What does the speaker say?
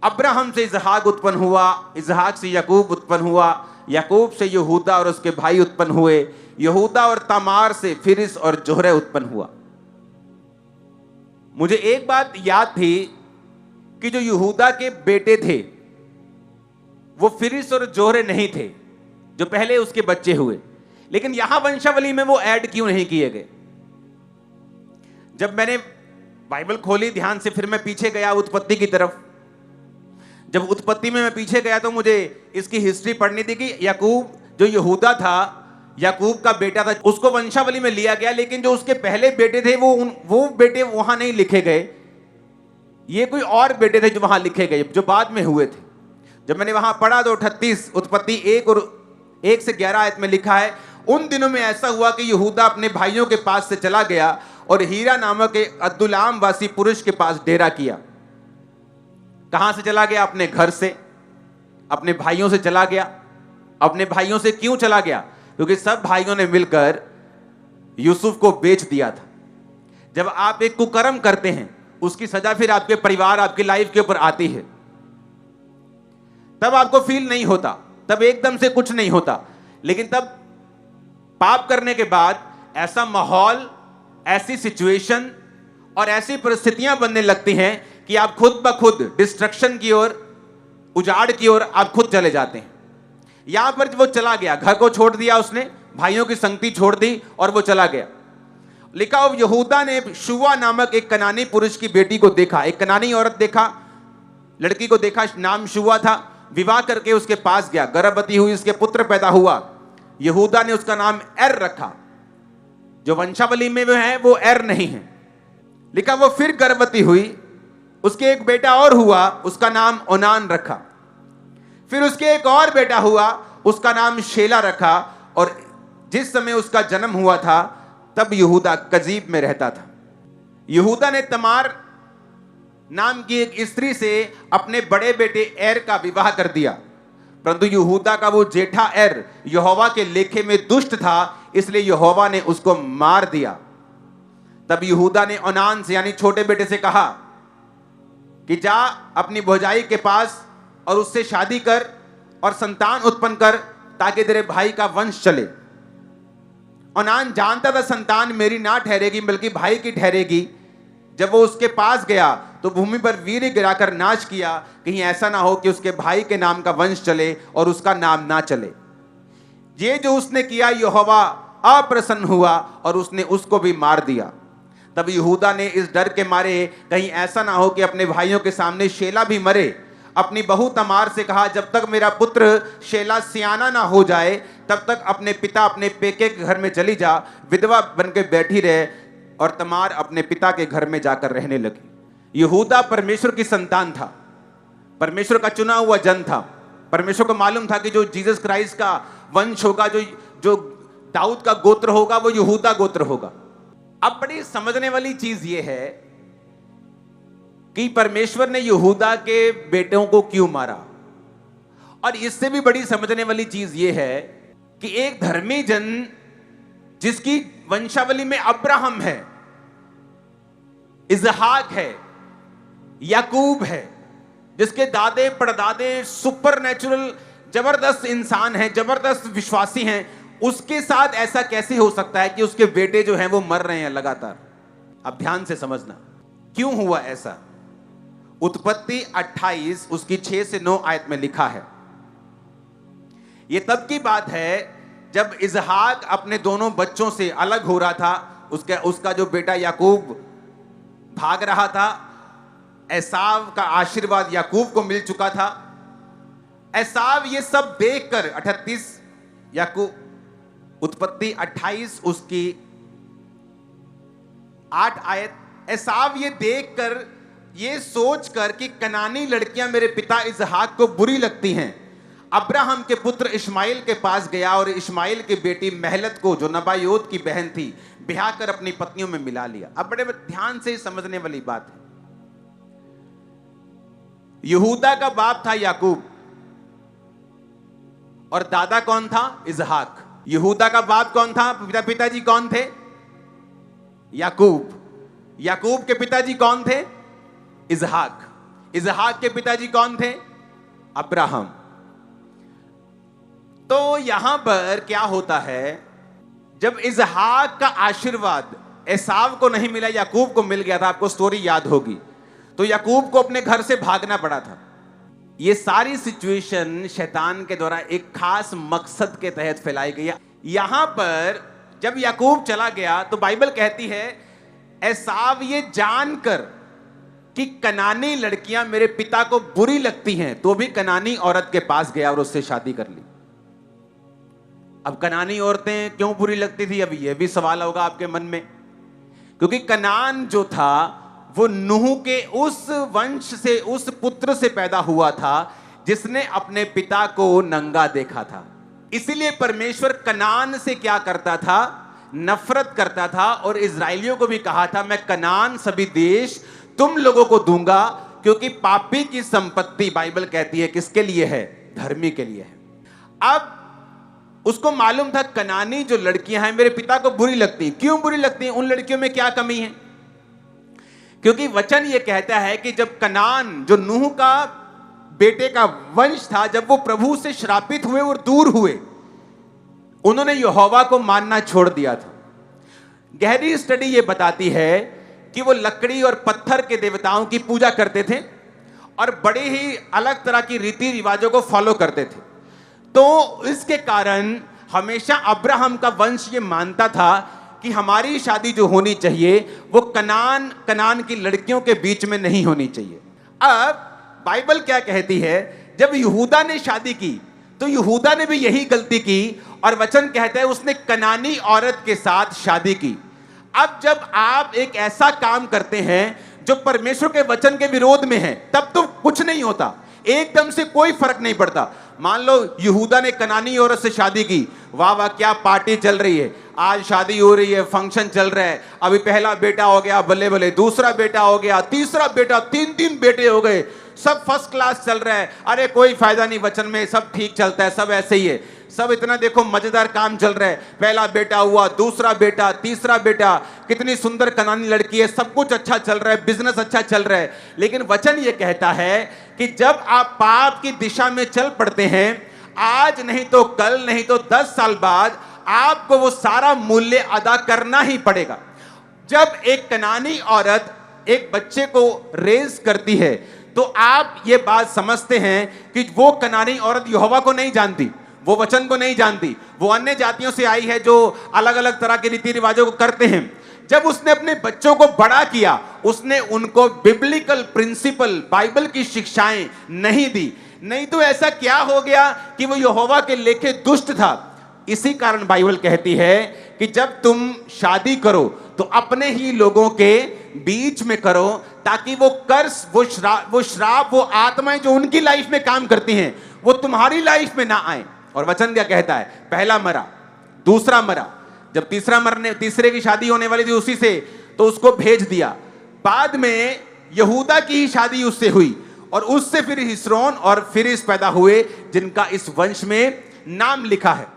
Abraham से इसहाक उत्पन्न हुआ, इसहाक से याकूब उत्पन्न हुआ, याकूब से यहूदा और उसके भाई उत्पन्न हुए, यहूदा और तमार से फिरिस और जोहरे उत्पन्न हुआ। मुझे एक बात याद थी कि जो यहूदा के बेटे थे वो फिरिस और जोहरे नहीं थे, जो पहले उसके बच्चे हुए, लेकिन यहां वंशावली में वो ऐड क्यों नहीं किए गए? जब मैंने बाइबल खोली ध्यान से, फिर मैं पीछे गया उत्पत्ति की तरफ। जब उत्पत्ति में मैं पीछे गया तो मुझे इसकी हिस्ट्री पढ़नी थी कि याकूब जो यहूदा था, याकूब का बेटा था, उसको वंशावली में लिया गया, लेकिन जो उसके पहले बेटे थे वो बेटे वहां नहीं लिखे गए। ये कोई और बेटे थे जो वहां लिखे गए, जो बाद में हुए थे। जब मैंने वहां पढ़ा तो 38 उत्पत्ति 1 और 1 से 11 आयत में लिखा है, उन दिनों में ऐसा हुआ कि यहूदा अपने भाइयों के पास से चला गया और हीरा नामक एक अद्दुल्लाम वासी पुरुष के पास डेरा किया। कहां से चला गया? अपने घर से, अपने भाइयों से चला गया। अपने भाइयों से क्यों चला गया? क्योंकि सब भाइयों ने मिलकर यूसुफ को बेच दिया था। जब आप एक कुकर्म करते हैं उसकी सजा फिर आपके परिवार, आपकी लाइफ के ऊपर आती है, तब आपको फील नहीं होता, तब एकदम से कुछ नहीं होता, लेकिन तब पाप करने के बाद ऐसा माहौल, ऐसी सिचुएशन और ऐसी परिस्थितियां बनने लगती हैं कि आप खुद ब खुद डिस्ट्रक्शन की ओर, उजाड़ की ओर आप खुद चले जाते हैं। यहां पर वो चला गया, घर को छोड़ दिया उसने, भाइयों की संगति छोड़ दी और वो चला गया। लिखा हो यहूदा ने शुवा नामक एक कनानी पुरुष की बेटी को देखा, एक कनानी औरत देखा, लड़की को देखा, नाम शुवा था, विवाह करके उसके पास गया, गर्भवती हुई, उसके पुत्र पैदा हुआ। यहूदा ने उसका नाम एर रखा। जो वंशावली में वो है वो एर नहीं है। लिखा वो फिर गर्भवती हुई, उसके एक बेटा और हुआ, उसका नाम ओनान रखा। फिर उसके एक और बेटा हुआ, उसका नाम शेला रखा। और जिस समय उसका जन्म हुआ था तब यहूदा कजीब में रहता था। यहूदा ने तमार नाम की एक स्त्री से अपने बड़े बेटे एर का विवाह कर दिया, परंतु यहूदा का वो जेठा एर यहोवा के लेखे में दुष्ट था, इसलिए यहोवा ने उसको मार दिया। तब यहूदा ने ओनान से यानी छोटे बेटे से कहा कि जा अपनी भौजाई के पास और उससे शादी कर और संतान उत्पन्न कर, ताकि तेरे भाई का वंश चले। ओनान जानता था संतान मेरी ना ठहरेगी बल्कि भाई की ठहरेगी। जब वो उसके पास गया तो भूमि पर वीर्य गिराकर नाश किया, कहीं ऐसा ना हो कि उसके भाई के नाम का वंश चले और उसका नाम ना चले। ये जो उसने किया, यहोवा अप्रसन्न हुआ और उसने उसको भी मार दिया। तब यहूदा ने इस डर के मारे कहीं ऐसा ना हो कि अपने भाइयों के सामने शेला भी मरे, अपनी बहू तमार से कहा, जब तक मेरा पुत्र शेला सियाना ना हो जाए तब तक अपने पिता अपने पेके के घर में चली जा, विधवा बनकर बैठी रहे। और तमार अपने पिता के घर में जाकर रहने लगी। यहूदा परमेश्वर की संतान था, परमेश्वर का चुना हुआ जन था। परमेश्वर को मालूम था कि जो जीसस क्राइस्ट का वंश होगा, जो दाऊद का गोत्र होगा, वो यहूदा गोत्र होगा। अब बड़ी समझने वाली चीज ये है कि परमेश्वर ने यहूदा के बेटों को क्यों मारा, और इससे भी बड़ी समझने वाली चीज ये है कि एक धर्मी जन जिसकी वंशावली में अब्राहम है, इसहाक है, याकूब है, जिसके दादे परदादे सुपर नेचुरल जबरदस्त इंसान हैं, जबरदस्त विश्वासी हैं, उसके साथ ऐसा कैसे हो सकता है कि उसके बेटे जो हैं वो मर रहे हैं लगातार? अब ध्यान से समझना क्यों हुआ ऐसा। उत्पत्ति 28 उसकी 6 से 9 आयत में लिखा है। यह तब की बात है जब इसहाक अपने दोनों बच्चों से अलग हो रहा था। उसका जो बेटा याकूब भाग रहा था, एसाव का आशीर्वाद याकूब को मिल चुका था। एसाव ये सब देखकर 38 याकूब उत्पत्ति 28 उसकी 8 आयत, एसाव ये देखकर, ये सोचकर कि कनानी लड़कियां मेरे पिता इसहाक को बुरी लगती हैं, अब्राहम के पुत्र इश्माइल के पास गया और इश्माइल की बेटी महलत को, जो नबायोत की बहन थी, ब्याह कर अपनी पत्नियों में मिला लिया। अब बड़े ध्यान से समझने वाली बात है। यहूदा का बाप था याकूब और दादा कौन था? इसहाक। यहूदा का बाप कौन था? पिताजी कौन थे? याकूब। याकूब के पिताजी कौन थे? इसहाक। इसहाक के पिताजी कौन थे? अब्राहम। तो यहां पर क्या होता है, जब इसहाक का आशीर्वाद एसाव को नहीं मिला, याकूब को मिल गया था, आपको स्टोरी याद होगी, तो याकूब को अपने घर से भागना पड़ा था। ये सारी सिचुएशन शैतान के द्वारा एक खास मकसद के तहत फैलाई गई है। यहां पर जब याकूब चला गया तो बाइबल कहती है एसाव ये जानकर कि कनानी लड़कियां मेरे पिता को बुरी लगती हैं, तो भी कनानी औरत के पास गया और उससे शादी कर ली। अब कनानी औरतें क्यों बुरी लगती थी, अब यह भी सवाल होगा आपके मन में, क्योंकि कनान जो था वो नूह के उस वंश से, उस पुत्र से पैदा हुआ था जिसने अपने पिता को नंगा देखा था। इसीलिए परमेश्वर कनान से क्या करता था, नफरत करता था, और इजराइलियों को भी कहा था मैं कनान सभी देश तुम लोगों को दूंगा, क्योंकि पापी की संपत्ति बाइबल कहती है किसके लिए है, धर्मी के लिए है। अब उसको मालूम था कनानी जो लड़कियां हैं मेरे पिता को बुरी लगती हैं। क्यों बुरी लगती हैं? उन लड़कियों में क्या कमी है? क्योंकि वचन ये कहता है कि जब कनान जो नूह का बेटे का वंश था, जब वो प्रभु से श्रापित हुए और दूर हुए, उन्होंने यहोवा को मानना छोड़ दिया था। गहरी स्टडी ये बताती है कि वो लकड़ी और पत्थर के देवताओं की पूजा करते थे और बड़े ही अलग तरह की रीति रिवाजों को फॉलो करते थे। तो इसके कारण हमेशा अब्राहम का वंश ये मानता था कि हमारी शादी जो होनी चाहिए वो कनान की लड़कियों के बीच में नहीं होनी चाहिए। अब बाइबल क्या कहती है, जब यहूदा ने शादी की तो यहूदा ने भी यही गलती की और वचन कहता है उसने कनानी औरत के साथ शादी की। अब जब आप एक ऐसा काम करते हैं जो परमेश्वर के वचन के विरोध में है, तब तो कुछ नहीं होता, एकदम से कोई फर्क नहीं पड़ता। मान लो यहूदा ने कनानी औरत से शादी की, वाह वाह क्या पार्टी चल रही है, आज शादी हो रही है, फंक्शन चल रहा है, अभी पहला बेटा हो गया, बल्ले बल्ले, दूसरा बेटा हो गया, तीसरा बेटा, तीन बेटे हो गए, सब फर्स्ट क्लास चल रहा है। अरे कोई फायदा नहीं वचन में, सब ठीक चलता है, सब ऐसे ही है, सब इतना देखो मजेदार काम चल रहा है, पहला बेटा हुआ, दूसरा बेटा, तीसरा बेटा, कितनी सुंदर कनानी लड़की है, सब कुछ अच्छा चल रहा है, बिजनेस अच्छा चल रहा है। लेकिन वचन ये कहता है कि जब आप पाप की दिशा में चल पड़ते हैं, आज नहीं तो कल, नहीं तो 10 साल बाद आपको वो सारा मूल्य अदा करना ही पड़ेगा। जब एक कनानी औरत एक बच्चे को रेज करती है तो आप ये बात समझते हैं कि वो कनानी औरत यहोवा को नहीं जानती, वो वचन को नहीं जानती, वो अन्य जातियों से आई है जो अलग अलग तरह के रीति रिवाजों को करते हैं। जब उसने अपने बच्चों को बड़ा किया, उसने उनको बिब्लिकल प्रिंसिपल, बाइबल की शिक्षाएं नहीं दी। नहीं तो ऐसा क्या हो गया कि वो यहोवा के लेखे दुष्ट था। इसी कारण बाइबल कहती है कि जब तुम शादी करो तो अपने ही लोगों के बीच में करो, ताकि वो कर्स, वो श्राप, वो आत्माएं जो उनकी लाइफ में काम करती हैं वो तुम्हारी लाइफ में ना आए। और वचन क्या कहता है, पहला मरा, दूसरा मरा, जब तीसरे की शादी होने वाली थी उसी से, तो उसको भेज दिया। बाद में यहूदा की ही शादी उससे हुई और उससे फिर हिस्रोन और फिरिस पैदा हुए, जिनका इस वंश में नाम लिखा है।